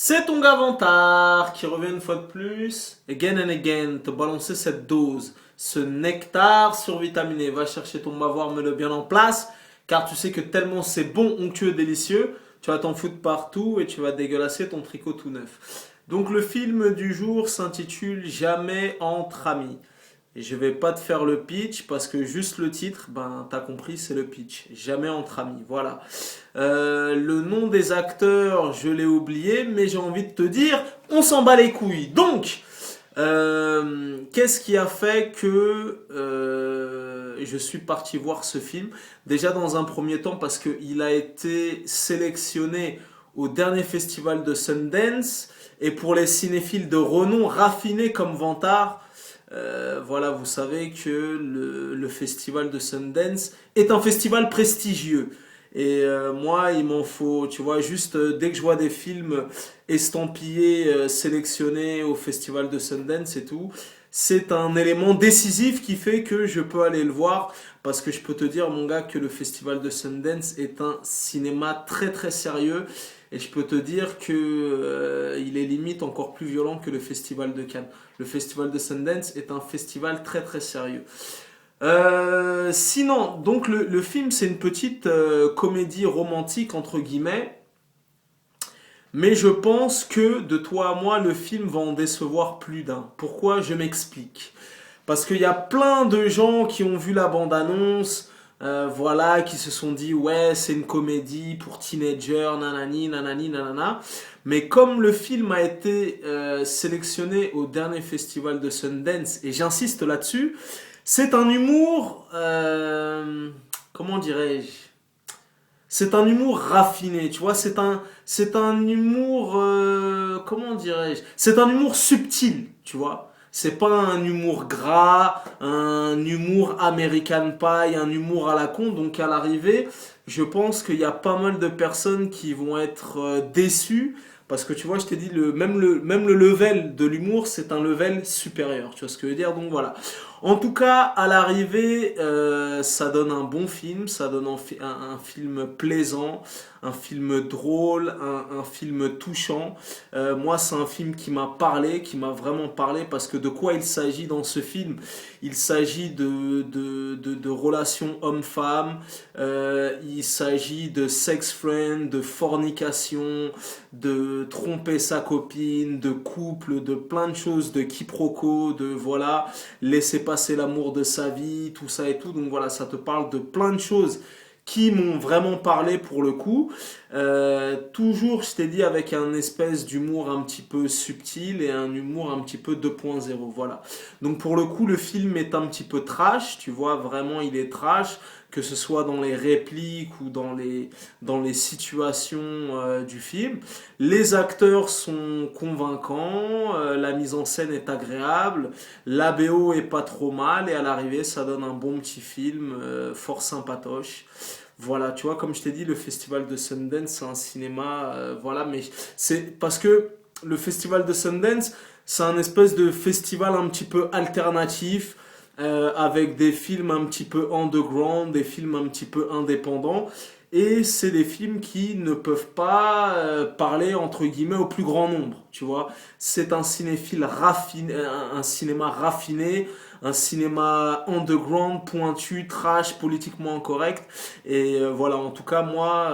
C'est ton gars Vantard qui revient une fois de plus, again and again, te balancer cette dose, ce nectar survitaminé. Va chercher ton bavoir, mets-le bien en place, car tu sais que tellement c'est bon, onctueux, délicieux, tu vas t'en foutre partout et tu vas dégueulasser ton tricot tout neuf. Donc le film du jour s'intitule Jamais entre amis. Et je vais pas te faire le pitch parce que juste le titre, ben t'as compris, c'est le pitch. Jamais entre amis, voilà. Le nom des acteurs, je l'ai oublié, mais j'ai envie de te dire, on s'en bat les couilles. Donc, qu'est-ce qui a fait que je suis parti voir ce film? Déjà dans un premier temps parce qu'il a été sélectionné au dernier festival de Sundance et pour les cinéphiles de renom raffinés comme Vantard. Voilà, vous savez que le festival de Sundance est un festival prestigieux. Et moi, il m'en faut, tu vois, juste dès que je vois des films estampillés, sélectionnés au festival de Sundance et tout, c'est un élément décisif qui fait que je peux aller le voir. Parce que je peux te dire, mon gars, que le festival de Sundance est un cinéma très très sérieux. Et je peux te dire que il est limite encore plus violent que le festival de Cannes. Le festival de Sundance est un festival très très sérieux. Sinon, donc le film c'est une petite comédie romantique entre guillemets, mais je pense que de toi à moi le film va en décevoir plus d'un. Pourquoi? Je m'explique. Parce qu'il y a plein de gens qui ont vu la bande-annonce, voilà, qui se sont dit ouais c'est une comédie pour teenagers, nanani, nanani, nanana. Mais comme le film a été sélectionné au dernier festival de Sundance, et j'insiste là-dessus, c'est un humour, comment dirais-je? C'est un humour raffiné, tu vois, c'est un humour, comment dirais-je? C'est un humour subtil, tu vois. C'est pas un humour gras, un humour American Pie, un humour à la con. Donc à l'arrivée, je pense qu'il y a pas mal de personnes qui vont être déçues. Parce que tu vois, je t'ai dit, même le level de l'humour, c'est un level supérieur. Tu vois ce que je veux dire? Donc voilà. En tout cas, à l'arrivée, ça donne un bon film, ça donne un film plaisant, un film drôle, un film touchant. Moi, c'est un film qui m'a parlé, qui m'a vraiment parlé, parce que de quoi il s'agit dans ce film? Il s'agit de relations homme-femme, il s'agit de sex friend, de fornication, de tromper sa copine, de couple, de plein de choses, de quiproquos, de voilà, laisser passer l'amour de sa vie, tout ça et tout. Donc voilà, ça te parle de plein de choses qui m'ont vraiment parlé pour le coup. Toujours, je t'ai dit, avec un espèce d'humour un petit peu subtil et un humour un petit peu 2.0. Voilà. Donc pour le coup, le film est un petit peu trash, tu vois, vraiment il est trash, que ce soit dans les répliques ou dans les situations du film. Les acteurs sont convaincants, la mise en scène est agréable, la BO est pas trop mal et à l'arrivée ça donne un bon petit film fort sympatoche. Voilà, tu vois, comme je t'ai dit, le festival de Sundance, c'est un cinéma, voilà, mais c'est parce que le festival de Sundance, c'est un espèce de festival un petit peu alternatif, avec des films un petit peu underground, des films un petit peu indépendants. Et c'est des films qui ne peuvent pas parler entre guillemets au plus grand nombre, tu vois. C'est un cinéphile raffiné, un cinéma raffiné, un cinéma underground, pointu, trash, politiquement incorrect. Et voilà, en tout cas moi,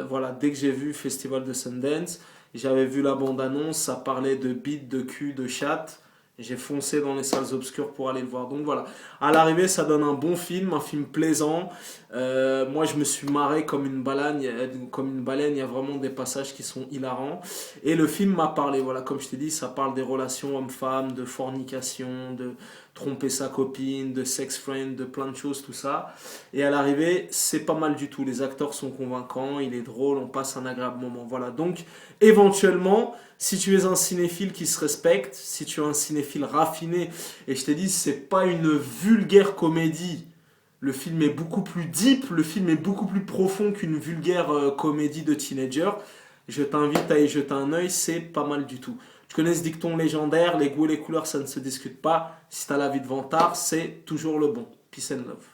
voilà, dès que j'ai vu Festival de Sundance, j'avais vu la bande-annonce, ça parlait de bite, de cul, de chatte. J'ai foncé dans les salles obscures pour aller le voir. Donc voilà, à l'arrivée, ça donne un bon film, un film plaisant. Moi, je me suis marré comme une baleine. Comme une baleine, il y a vraiment des passages qui sont hilarants. Et le film m'a parlé. Voilà, comme je t'ai dit, ça parle des relations hommes-femmes, de fornication, de tromper sa copine, de sex friend, de plein de choses, tout ça. Et à l'arrivée, c'est pas mal du tout. Les acteurs sont convaincants, il est drôle, on passe un agréable moment. Voilà, donc éventuellement, si tu es un cinéphile qui se respecte, si tu es un cinéphile raffiné, et je t'ai dit, c'est pas une vulgaire comédie. Le film est beaucoup plus deep, le film est beaucoup plus profond qu'une vulgaire comédie de teenager. Je t'invite à y jeter un œil, c'est pas mal du tout. Tu connais ce dicton légendaire, les goûts et les couleurs, ça ne se discute pas. Si t'as la vie de vantard, c'est toujours le bon. Peace and love.